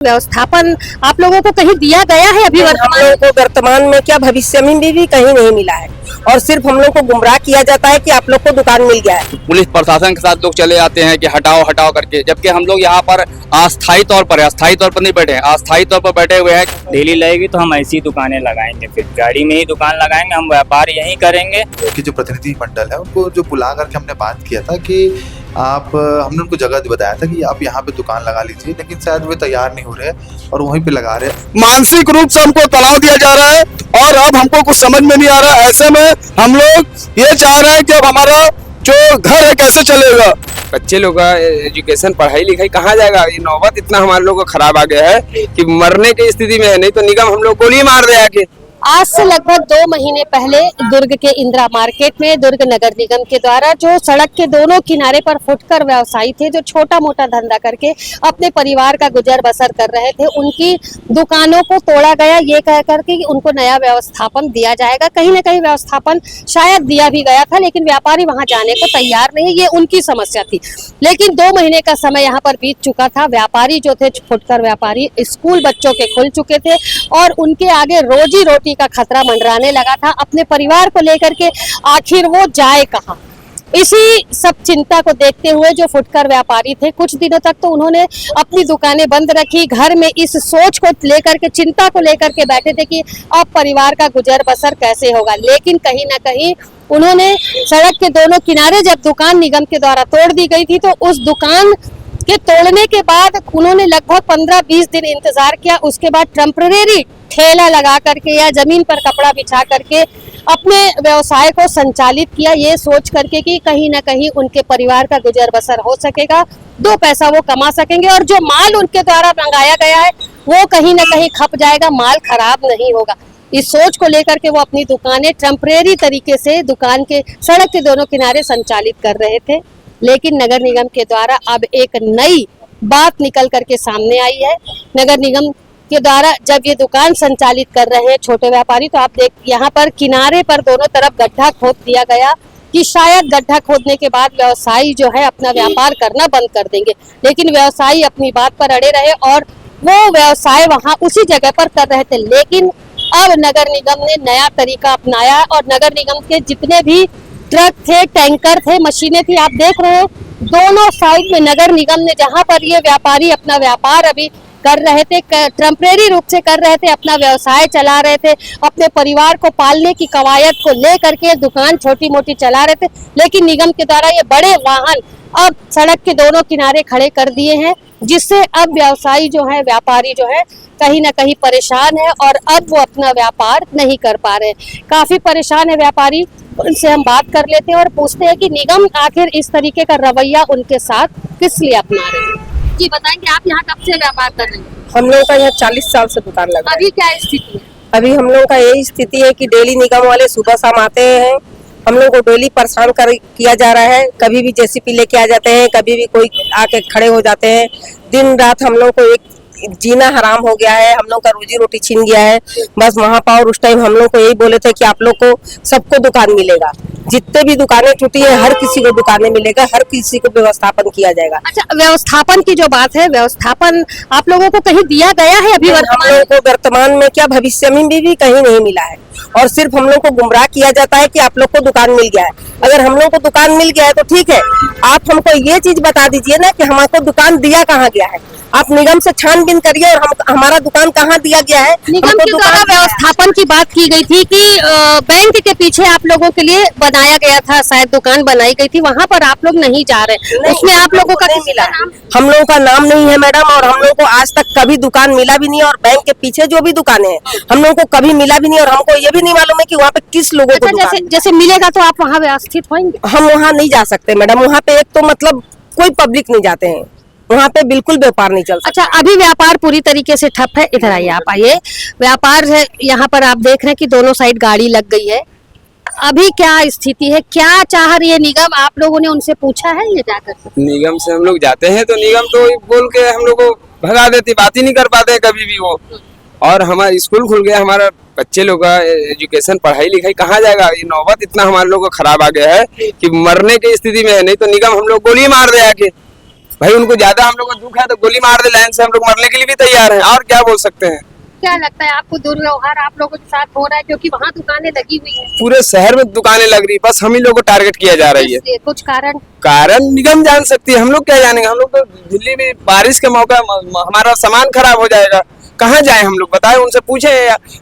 व्यवस्थापन आप लोगों को कहीं दिया गया है अभी हम लोगों को वर्तमान में क्या भविष्य में भी कहीं नहीं मिला है और सिर्फ हम लोग को गुमराह किया जाता है कि आप लोग को दुकान मिल गया है। पुलिस प्रशासन के साथ लोग चले जाते हैं कि हटाओ हटाओ करके, जबकि हम लोग यहाँ पर अस्थायी तौर पर नहीं बैठे हैं, अस्थायी तौर पर बैठे हुए हैं। डेली लगेगी तो हम ऐसी दुकानें लगाएंगे, फिर गाड़ी में ही दुकान लगाएंगे, हम व्यापार यहीं करेंगे। कि जो प्रतिनिधि मंडल है उनको जो बुला करके हमने बात किया था कि हमने उनको जगह बताया था कि आप यहाँ पे दुकान लगा लीजिए, लेकिन शायद वे तैयार नहीं हो रहे और वहीं पे लगा रहे हैं। मानसिक रूप से हमको तनाव दिया जा रहा है और अब हमको कुछ समझ में नहीं आ रहा है। ऐसे में हम लोग ये चाह रहे हैं कि अब हमारा जो घर है कैसे चलेगा। बच्चे लोग का एजुकेशन पढ़ाई लिखाई कहाँ जाएगा। ये नौबत इतना हमारे लोगों को खराब आ गया है कि मरने की स्थिति में है, नहीं तो निगम हम लोग गोली मार दे आके। आज से लगभग 2 महीने पहले दुर्ग के इंदिरा मार्केट में दुर्ग नगर निगम के द्वारा जो सड़क के दोनों किनारे पर फुटकर व्यवसायी थे, जो छोटा मोटा धंधा करके अपने परिवार का गुजर बसर कर रहे थे, उनकी दुकानों को तोड़ा गया ये कह करके कि उनको नया व्यवस्थापन दिया जाएगा। कहीं ना कहीं व्यवस्थापन शायद दिया भी गया था, लेकिन व्यापारी वहां जाने को तैयार नहीं, ये उनकी समस्या थी। लेकिन 2 महीने का समय यहाँ पर बीत चुका था। व्यापारी जो थे, फुटकर व्यापारी, स्कूल बच्चों के खुल चुके थे और उनके आगे रोजी रोटी का खतरा मंडराने लगा था। अपने परिवार को लेकर के आखिर वो जाए कहां, इसी सब चिंता को देखते हुए जो फुटकर व्यापारी थे, कुछ दिनों तक तो उन्होंने अपनी दुकानें बंद रखी। घर में इस सोच को लेकर के, चिंता को लेकर के बैठे थे कि अब परिवार का गुजर बसर कैसे होगा। लेकिन कहीं ना कहीं उन्होंने सड़क के दोनों किनारे जब दुकान निगम के द्वारा तोड़ दी गई थी, तो उस दुकान के तोड़ने के बाद उन्होंने लगभग 15-20 दिन इंतजार किया। उसके बाद टेम्परेरी ठेला लगा करके या जमीन पर कपड़ा बिछा करके अपने व्यवसाय को संचालित किया, ये सोच करके कि कहीं ना कहीं उनके परिवार का गुजर बसर हो सकेगा, 2 पैसा वो कमा सकेंगे और जो माल उनके द्वारा मंगाया गया है वो कहीं ना कहीं खप जाएगा, माल खराब नहीं होगा। इस सोच को लेकर के वो अपनी दुकानें टेम्परेरी तरीके से दुकान के सड़क के दोनों किनारे संचालित कर रहे थे। लेकिन नगर निगम के द्वारा अब एक नई बात निकल करके सामने आई है। नगर निगम के द्वारा जब ये दुकान संचालित कर रहे हैं छोटे व्यापारी, तो आप देख यहाँ पर किनारे पर दोनों तरफ गड्ढा खोद दिया गया कि शायद गड्ढा खोदने के बाद व्यवसायी जो है अपना व्यापार करना बंद कर देंगे। लेकिन व्यवसायी अपनी बात पर अड़े रहे और वो व्यवसाय वहाँ उसी जगह पर कर रहे थे। लेकिन अब नगर निगम ने नया तरीका अपनाया और नगर निगम के जितने भी ट्रक थे, टैंकर थे, मशीनें थी, आप देख रहे हैं दोनों साइड में नगर निगम ने, जहां पर ये व्यापारी अपना व्यापार अभी कर रहे थे, टेम्परेरी रूप से कर रहे थे, अपना व्यवसाय चला रहे थे, अपने परिवार को पालने की कवायद को लेकर के दुकान छोटी मोटी चला रहे थे। लेकिन निगम के द्वारा ये बड़े वाहन अब सड़क के दोनों किनारे खड़े कर दिए हैं, जिससे अब व्यवसायी जो है, व्यापारी जो है, कहीं ना कहीं परेशान है और अब वो अपना व्यापार नहीं कर पा रहे। काफी परेशान है व्यापारी। उनसे हम बात कर लेते हैं और पूछते हैं कि निगम आखिर इस तरीके का रवैया उनके साथ किस लिए अपना रहे हैं। जी बताएंगे, आप यहाँ कब से व्यापार कर रहे हैं? हम लोग का यहाँ 40 साल से दुकान लगा। अभी क्या स्थिति है? अभी हम लोग का यही स्थिति है कि डेली निगम वाले सुबह शाम आते हैं, हम लोग को डेली परेशान किया जा रहा है। कभी भी जेसीपी लेके आ जाते हैं, कभी भी कोई आके खड़े हो जाते हैं। दिन रात हम लोग को एक जीना हराम हो गया है, हम लोग का रोजी रोटी छीन गया है। बस वहाँ पर उस टाइम हम लोग को यही बोले थे कि आप लोग को सबको दुकान मिलेगा, जितने भी दुकानें टूटी है हर किसी को दुकानें मिलेगा, हर किसी को व्यवस्थापन किया जाएगा। अच्छा, व्यवस्थापन की जो बात है, व्यवस्थापन आप लोगों को कहीं दिया गया है अभी? हम लोगों को वर्तमान में क्या भविष्य में भी कहीं नहीं मिला है और सिर्फ हम लोग को गुमराह किया जाता है कि आप लोग को दुकान मिल गया है। अगर हम लोग को दुकान मिल गया है तो ठीक है, आप हमको ये चीज बता दीजिए ना कि हमको दुकान दिया कहाँ गया है। आप निगम से छानबीन करिए और हमारा दुकान कहाँ दिया गया है। निगम के द्वारा व्यवस्थापन की बात की गई थी कि बैंक के पीछे आप लोगों के लिए बनाया गया था, शायद दुकान बनाई गई थी, वहाँ पर आप लोग नहीं जा रहे, उसमें आप लोगों का नहीं मिला। हम लोगों का नाम नहीं है मैडम, और हम लोग को आज तक कभी दुकान मिला भी नहीं। और बैंक के पीछे जो भी दुकानें हैं हम लोग को कभी मिला भी नहीं और हमको ये भी नहीं मालूम है कि वहाँ पे किस लोगों को जैसे मिलेगा तो आप वहाँ व्यवस्थित होंगे। हम वहाँ नहीं जा सकते मैडम, वहाँ पे एक तो मतलब कोई पब्लिक नहीं जाते हैं, वहाँ पे बिल्कुल व्यापार नहीं चल सकता। अच्छा, अभी व्यापार पूरी तरीके से ठप है। इधर आइए, आप आइए। व्यापार है यहाँ पर, आप देख रहे हैं कि दोनों साइड गाड़ी लग गई है। अभी क्या स्थिति है, क्या चाह रही है निगम? आप लोगों ने उनसे पूछा है ये जाकर? निगम से हम लोग जाते हैं तो निगम तो बोल के हम लोग को भगा देती, बात ही नहीं कर पाते कभी भी वो। और हमारा स्कूल खुल गया, हमारा बच्चे लोग का एजुकेशन पढ़ाई लिखाई कहाँ जाएगा। ये नौबत इतना हमारे लोग को खराब आ गया है कि मरने की स्थिति में है, नहीं तो निगम हम लोग गोली मार दे आके। भाई उनको ज्यादा हम लोग को दुख है तो गोली मार दे लाइन से, हम लोग मरने के लिए भी तैयार हैं, और क्या बोल सकते हैं। क्या लगता है आपको दुर्व्यवहार आप लोगों के साथ हो रहा है क्योंकि वहाँ दुकानें लगी हुई हैं? पूरे शहर में दुकानें लग रही, बस हम ही लोग को टारगेट किया जा रही है। इसलिए कुछ कारण निगम जान सकती है, हम लोग क्या जानेंगे। हम लोग तो दिल्ली में बारिश के मौका हमारा सामान खराब हो जाएगा, कहाँ जाए हम लोग बताए, उनसे पूछे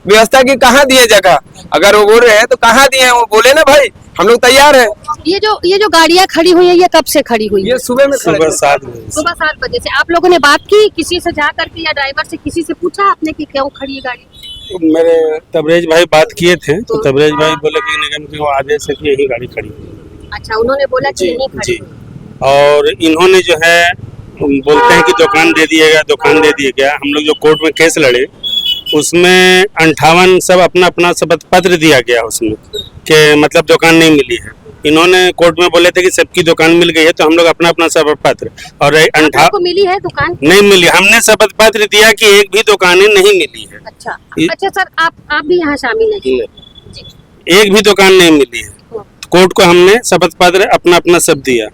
व्यवस्था की कहाँ दिए जगह, अगर वो बोल रहे हैं तो कहाँ दिए हैं, वो बोले ना भाई हम लोग तैयार हैं। ये जो गाड़ियाँ खड़ी हुई है ये कब से खड़ी हुई है? ये सुबह में सुबह 7 बजे। सुबह 7 बजे से। आप लोगों ने बात की किसी से जा करके या ड्राइवर से किसी से पूछा आपने कि क्यों खड़ी है गाड़ी? मेरे तबरेज भाई बात किए थे तो तबरेज भाई बोले कि निगम के वो आदेश है कि यही गाड़ी खड़ी है। अच्छा, उन्होंने बोला कि यहीं खड़ी जी, है। और इन्होंने जो है बोलते हैं कि दुकान दे दिया गया। हम लोग जो कोर्ट में केस लड़े उसमें 58 सब अपना अपना शपथ पत्र दिया गया उसमें कि मतलब दुकान नहीं मिली है। इन्होंने कोर्ट में बोले थे कि सबकी दुकान मिल गई है, तो हम लोग अपना अपना शपथ पत्र और आपको मिली है दुकान? नहीं मिली। हमने शपथ पत्र दिया कि एक भी दुकानें नहीं मिली है। अच्छा सर, आप भी यहाँ शामिल हैं? जी। एक भी दुकान नहीं मिली है। कोर्ट को हमने शपथ पत्र अपना अपना सब दिया।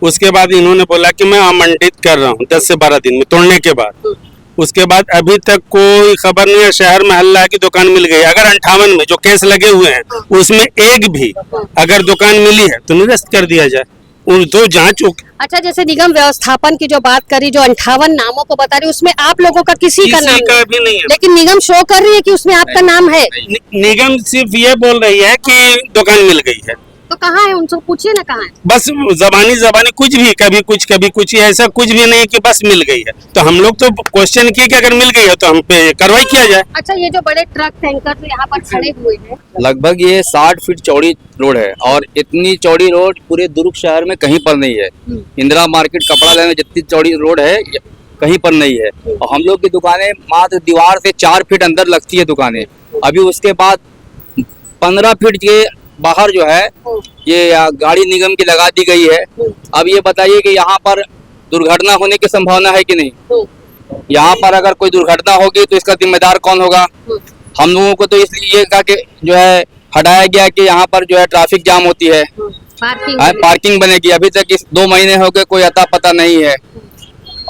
उसके बाद इन्होंने बोला कि मैं आमंत्रित कर रहा हूँ 10 से 12 दिन में तोड़ने के बाद। उसके बाद अभी तक कोई खबर नहीं है, शहर में हल्ला है कि दुकान मिल गई। अगर 58 में जो केस लगे हुए हैं उसमें एक भी अगर दुकान मिली है तो निरस्त कर दिया जाए, उन दो जांच। अच्छा, जैसे निगम व्यवस्थापन की जो बात करी, जो 58 नामों को बता रही, उसमें आप लोगों का किसी का नाम भी नहीं है, लेकिन निगम शो कर रही है कि उसमें आपका नाम है। निगम सिर्फ ये बोल रही है कि दुकान मिल गई है। तो कहाँ है, उनसे पूछिए ना कहाँ है। बस जबानी कुछ भी, कभी कुछ ऐसा कुछ भी नहीं कि बस मिल गई है। तो हम लोग तो क्वेश्चन किए कि अगर मिल गई है तो हम पे कार्रवाई किया जाए। अच्छा, ये जो बड़े ट्रक टैंकर जो यहाँ पर खड़े हुए हैं, लगभग ये 60 फीट चौड़ी रोड है और इतनी चौड़ी रोड पूरे दुर्ग शहर में कहीं पर नहीं है। इंदिरा मार्केट कपड़ा लेने में जितनी चौड़ी रोड है कहीं पर नहीं है। और हम लोग की दुकानें मात्र दीवार से 4 फीट अंदर लगती है दुकानें। अभी उसके बाद 15 फीट के बाहर जो है ये गाड़ी निगम की लगा दी गई है। अब ये बताइए कि यहाँ पर दुर्घटना होने की संभावना है कि नहीं? यहाँ पर अगर कोई दुर्घटना होगी तो इसका जिम्मेदार कौन होगा? हम लोगों को तो इसलिए कहा कि जो है हटाया गया कि यहाँ पर जो है ट्रैफिक जाम होती है, पार्किंग बनेगी। अभी तक इस 2 महीने हो गए, कोई अता पता नहीं है।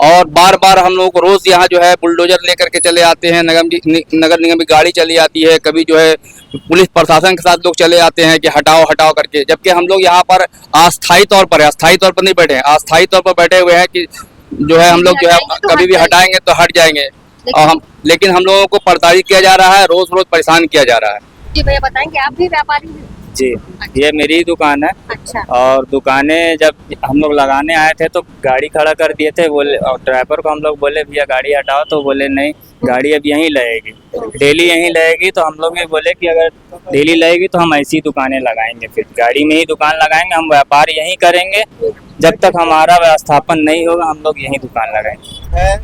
और बार बार हम लोगों को रोज यहाँ जो है बुलडोजर लेकर के चले आते हैं, नगर निगम की गाड़ी चली आती है, कभी जो है पुलिस प्रशासन के साथ लोग चले आते हैं कि हटाओ करके। जबकि हम लोग यहाँ पर अस्थायी तौर पर नहीं बैठे हैं, अस्थायी तौर पर बैठे हुए हैं कि जो है हम लोग जो है कभी भी हटाएंगे तो हट जाएंगे। और लेकिन हम लोगों को प्रताड़ित किया जा रहा है, रोज परेशान किया जा रहा है। जी भैया, बताएंगे आप भी व्यापारी हैं? जी, ये मेरी दुकान है। अच्छा। और दुकानें जब हम लोग लगाने आए थे तो गाड़ी खड़ा कर दिए थे, बोले, और ड्राइवर को हम लोग बोले भैया गाड़ी हटाओ, तो बोले नहीं गाड़ी अब यहीं लगेगी, डेली यहीं लगेगी। तो हम लोग भी बोले कि अगर डेली लगेगी तो हम ऐसी दुकानें लगाएंगे, फिर गाड़ी में ही दुकान लगाएंगे, हम व्यापार यहीं करेंगे। जब तक हमारा व्यवस्थापन नहीं होगा हम लोग यहीं दुकान लगाएंगे।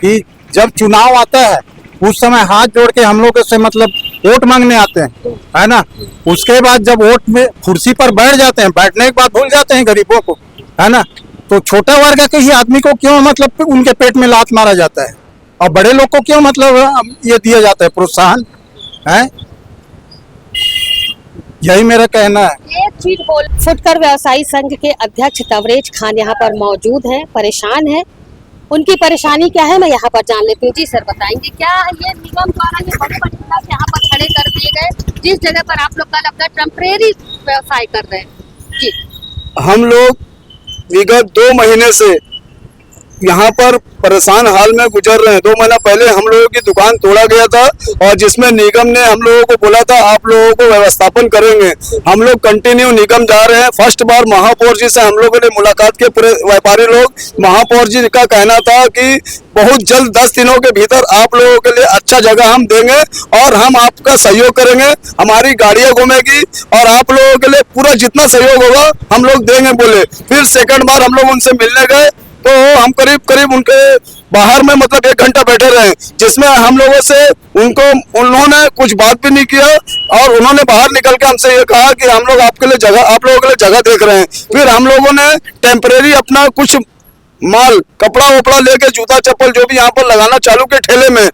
कि जब चुनाव आता है उस समय हाथ जोड़ के हम लोग से मतलब वोट मांगने आते हैं, है ना। उसके बाद जब वोट में कुर्सी पर बैठ जाते हैं, बैठने के बाद भूल जाते हैं गरीबों को, है ना। तो छोटा वर्ग के ही आदमी को क्यों मतलब उनके पेट में लात मारा जाता है और बड़े लोग को क्यों मतलब ये दिया जाता है प्रोत्साहन, है। यही मेरा कहना है। एक चीज बोल, फुटकर व्यवसायी संघ के अध्यक्ष तवरेज खान यहाँ पर मौजूद हैं, परेशान है। उनकी परेशानी क्या है मैं यहाँ पर जान लेती हूँ। जी सर, बताएंगे क्या ये निगम द्वारा ये बड़े ट्रक यहाँ पर खड़े कर दिए गए जिस जगह पर आप लोग कल अपना टेम्परेरी व्यवसाय कर रहे हैं? जी, हम लोग विगत 2 महीने से यहाँ पर परेशान हाल में गुजर रहे हैं। 2 महीना पहले हम लोगों की दुकान तोड़ा गया था और जिसमें निगम ने हम लोगों को बोला था आप लोगों को व्यवस्थापन करेंगे। हम लोग कंटिन्यू निगम जा रहे हैं। फर्स्ट बार महापौर जी से हम लोगों ने मुलाकात के, पूरे व्यापारी लोग, महापौर जी का कहना था कि बहुत जल्द 10 दिनों के भीतर आप लोगों के लिए अच्छा जगह हम देंगे और हम आपका सहयोग करेंगे, हमारी गाड़ियां घूमेगी और आप लोगों के लिए पूरा जितना सहयोग होगा हम लोग देंगे बोले। फिर सेकंड बार हम लोग उनसे मिलने गए तो करीब उनके बाहर में मतलब 1 घंटा बैठे रहे, जिसमें हम लोगों से उन्होंने कुछ बात भी नहीं किया और उन्होंने बाहर निकल के हमसे ये कहा कि हम लोग आप लोगों के लिए जगह देख रहे हैं। फिर हम लोगों ने टेम्परेरी अपना कुछ माल, कपड़ा वपड़ा लेके, जूता चप्पल जो भी यहाँ पर लगाना चालू के ठेले में,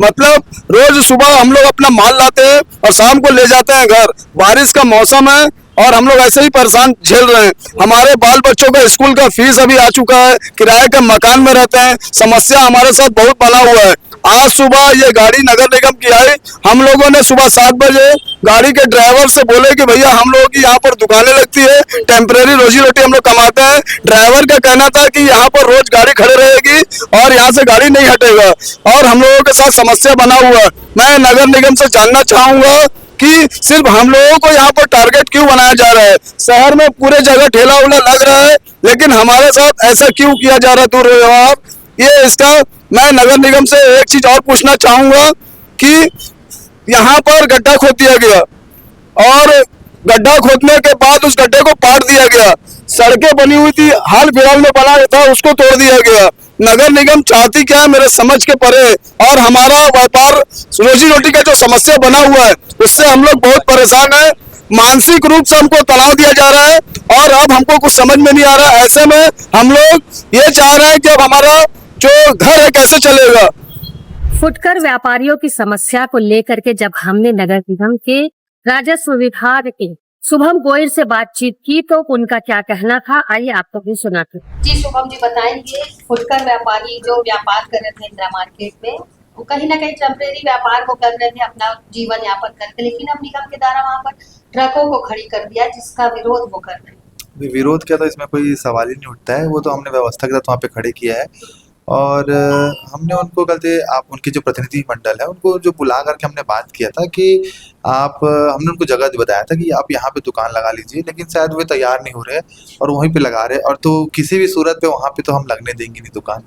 मतलब रोज सुबह हम लोग अपना माल लाते हैं और शाम को ले जाते हैं घर। बारिश का मौसम है, और हम लोग ऐसे ही परेशान झेल रहे हैं। हमारे बाल बच्चों का स्कूल का फीस अभी आ चुका है, किराए के मकान में रहते हैं, समस्या हमारे साथ बहुत बना हुआ है। आज सुबह ये गाड़ी नगर निगम की आई, हम लोगों ने सुबह 7 बजे गाड़ी के ड्राइवर से बोले कि भैया हम लोगों की यहाँ पर दुकानें लगती है, टेम्परेरी रोजी रोटी हम लोग कमाते हैं। ड्राइवर का कहना था कि यहाँ पर रोज गाड़ी खड़े रहेगी और यहाँ से गाड़ी नहीं हटेगा, और हम लोगों के साथ समस्या बना हुआ है। मैं नगर निगम से जानना चाहूंगा कि सिर्फ हम लोगों को यहाँ पर टारगेट क्यों बनाया जा रहा है। शहर में पूरे जगह ठेला उला लग रहा है, लेकिन हमारे साथ ऐसा क्यों किया जा रहा है? दूर रहो आप। ये इसका मैं नगर निगम से एक चीज और पूछना चाहूंगा कि यहाँ पर गड्ढा खोद दिया गया और गड्ढा खोदने के बाद उस गड्ढे को पाट दिया गया। सड़कें बनी हुई थी, हाल फिलहाल में बना था, उसको तोड़ दिया गया। नगर निगम चाहती क्या है मेरे समझ के परे, और हमारा व्यापार रोजी रोटी का जो समस्या बना हुआ है उससे हम लोग बहुत परेशान है। मानसिक रूप से हमको तनाव दिया जा रहा है और अब हमको कुछ समझ में नहीं आ रहा। ऐसे में हम लोग ये चाह रहे हैं कि अब हमारा जो घर है कैसे चलेगा। फुटकर व्यापारियों की समस्या को लेकर के जब हमने नगर निगम के राजस्व विभाग के शुभम गोयल से बातचीत की तो उनका क्या कहना था, आइए आपको भी सुनाते हैं। जी शुभम जी बताएंगे, फुटकर व्यापारी जो व्यापार कर रहे थे इंदिरा मार्केट में, वो कहीं ना कहीं टेम्परेरी व्यापार को कर रहे थे अपना जीवन यापन करके, लेकिन अब निगम के द्वारा वहाँ पर ट्रकों को खड़ी कर दिया जिसका विरोध वो कर रहे हैं। विरोध क्या था, इसमें कोई सवाल ही नहीं उठता है। वो तो हमने व्यवस्था के साथ वहाँ पे खड़े किया है और हमने उनको कल से आप उनके जो प्रतिनिधि मंडल है उनको जो बुला करके हमने बात किया था कि आप हमने उनको जगह बताया था कि आप यहाँ पे दुकान लगा लीजिए, लेकिन शायद वे तैयार नहीं हो रहे और वहीं पे लगा रहे, और तो किसी भी सूरत पे वहाँ पे तो हम लगने देंगे नहीं दुकान।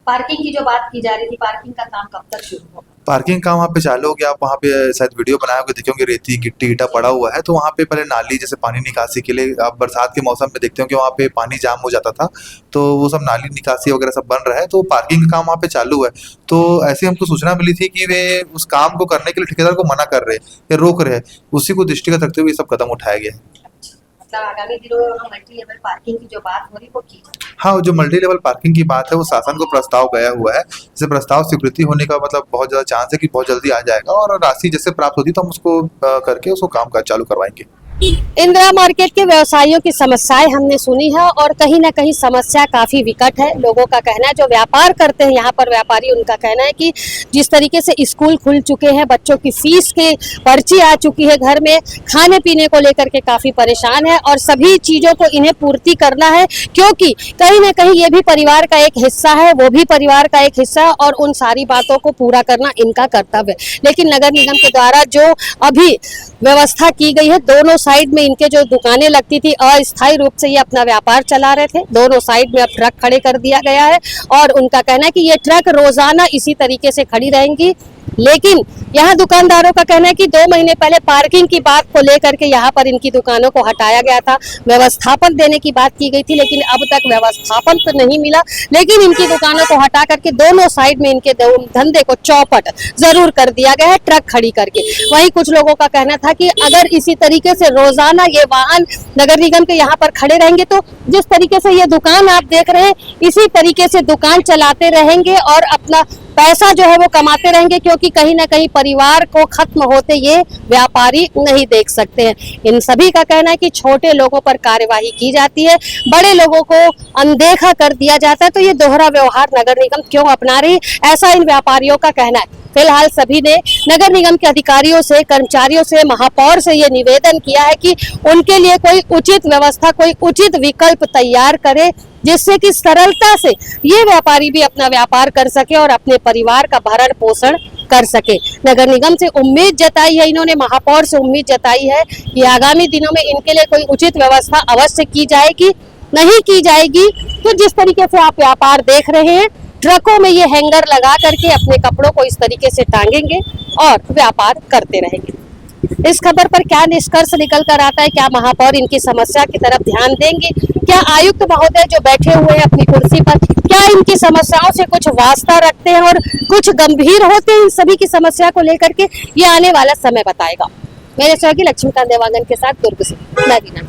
पार्किंग की जो बात की जा रही थी, पार्किंग का काम कब तक शुरू होगा? पार्किंग का वहाँ पे चालू हो गया। आप वहाँ पे शायद वीडियो बनाए होंगे, देखेंगे रेती गिट्टी ईटा पड़ा हुआ है, तो वहाँ पे पहले नाली जैसे पानी निकासी के लिए आप बरसात के मौसम में देखते हो कि वहाँ पे पानी जाम हो जाता था, तो वो सब नाली निकासी वगैरह सब बन रहा है, तो पार्किंग का काम वहाँ पे चालू है। तो ऐसी हमको सूचना मिली थी कि वे उस काम को करने के लिए ठेकेदार को मना कर रहे या रोक रहे, उसी को दृष्टिगत रखते हुए ये सब कदम उठाया गया है। आगामी दिनों में मल्टी लेवल पार्किंग की जो बात हो रही वो की जाए। हाँ, जो मल्टी लेवल पार्किंग की बात है वो शासन को प्रस्ताव गया हुआ है। जैसे प्रस्ताव स्वीकृति होने का मतलब बहुत ज्यादा चांस है कि बहुत जल्दी आ जाएगा, और राशि जैसे प्राप्त होती तो हम उसको करके उसको काम काज चालू करवाएंगे। इंदिरा मार्केट के व्यवसायियों की समस्याएं हमने सुनी है और कहीं ना कहीं समस्या काफी विकट है। लोगों का कहना है, जो व्यापार करते हैं यहाँ पर व्यापारी, उनका कहना है कि जिस तरीके से स्कूल खुल चुके हैं, बच्चों की फीस के पर्ची आ चुकी है, घर में खाने पीने को लेकर के काफी परेशान है और सभी चीजों को इन्हें पूर्ति करना है, क्योंकि कहीं ना कहीं ये भी परिवार का एक हिस्सा है, वो भी परिवार का एक हिस्सा है और उन सारी बातों को पूरा करना इनका कर्तव्य है। लेकिन नगर निगम के द्वारा जो अभी व्यवस्था की गई है, दोनों साइड में इनके जो दुकानें लगती थी, अस्थायी रूप से ये अपना व्यापार चला रहे थे, दोनों साइड में अब ट्रक खड़े कर दिया गया है और उनका कहना है कि ये ट्रक रोजाना इसी तरीके से खड़ी रहेंगी। लेकिन यहाँ दुकानदारों का कहना है कि 2 महीने पहले पार्किंग की बात को लेकर के यहाँ पर इनकी दुकानों को हटाया गया था, व्यवस्थापन देने की बात की गई थी, लेकिन अब तक व्यवस्थापन तो नहीं मिला। लेकिन इनकी दुकानों को हटा करके दोनों साइड में इनके धंधे को चौपट जरूर कर दिया गया है, ट्रक खड़ी करके। वहीं कुछ लोगों का कहना था कि अगर इसी तरीके से रोजाना ये वाहन नगर निगम के यहाँ पर खड़े रहेंगे तो जिस तरीके से ये दुकान आप देख रहे हैं, इसी तरीके से दुकान चलाते रहेंगे और अपना पैसा जो है वो कमाते रहेंगे, क्योंकि कहीं ना कहीं परिवार को खत्म होते ये व्यापारी नहीं देख सकते हैं। इन सभी का कहना है कि छोटे लोगों पर कार्यवाही की जाती है, बड़े लोगों को अनदेखा कर दिया जाता है, तो ये दोहरा व्यवहार नगर निगम क्यों अपना रही, ऐसा इन व्यापारियों का कहना है। फिलहाल सभी ने नगर निगम के अधिकारियों से, कर्मचारियों से, महापौर से ये निवेदन किया है कि उनके लिए कोई उचित व्यवस्था, कोई उचित विकल्प तैयार करे, जिससे कि सरलता से ये व्यापारी भी अपना व्यापार कर सके और अपने परिवार का भरण पोषण कर सके। नगर निगम से उम्मीद जताई है, इन्होंने महापौर से उम्मीद जताई है कि आगामी दिनों में इनके लिए कोई उचित व्यवस्था अवश्य की जाएगी। नहीं की जाएगी तो जिस तरीके से आप व्यापार देख रहे हैं, ट्रकों में ये हैंगर लगा करके अपने कपड़ों को इस तरीके से टांगेंगे और व्यापार करते रहेंगे। इस खबर पर क्या निष्कर्ष निकल कर आता है, क्या महापौर इनकी समस्या की तरफ ध्यान देंगे, क्या आयुक्त महोदय जो बैठे हुए हैं अपनी कुर्सी पर, क्या इनकी समस्याओं से कुछ वास्ता रखते हैं और कुछ गंभीर होते हैं इन सभी की समस्या को लेकर के, ये आने वाला समय बताएगा। मेरे सहयोगी लक्ष्मीकांत देवांगन के साथ दुर्ग से मैं वीना।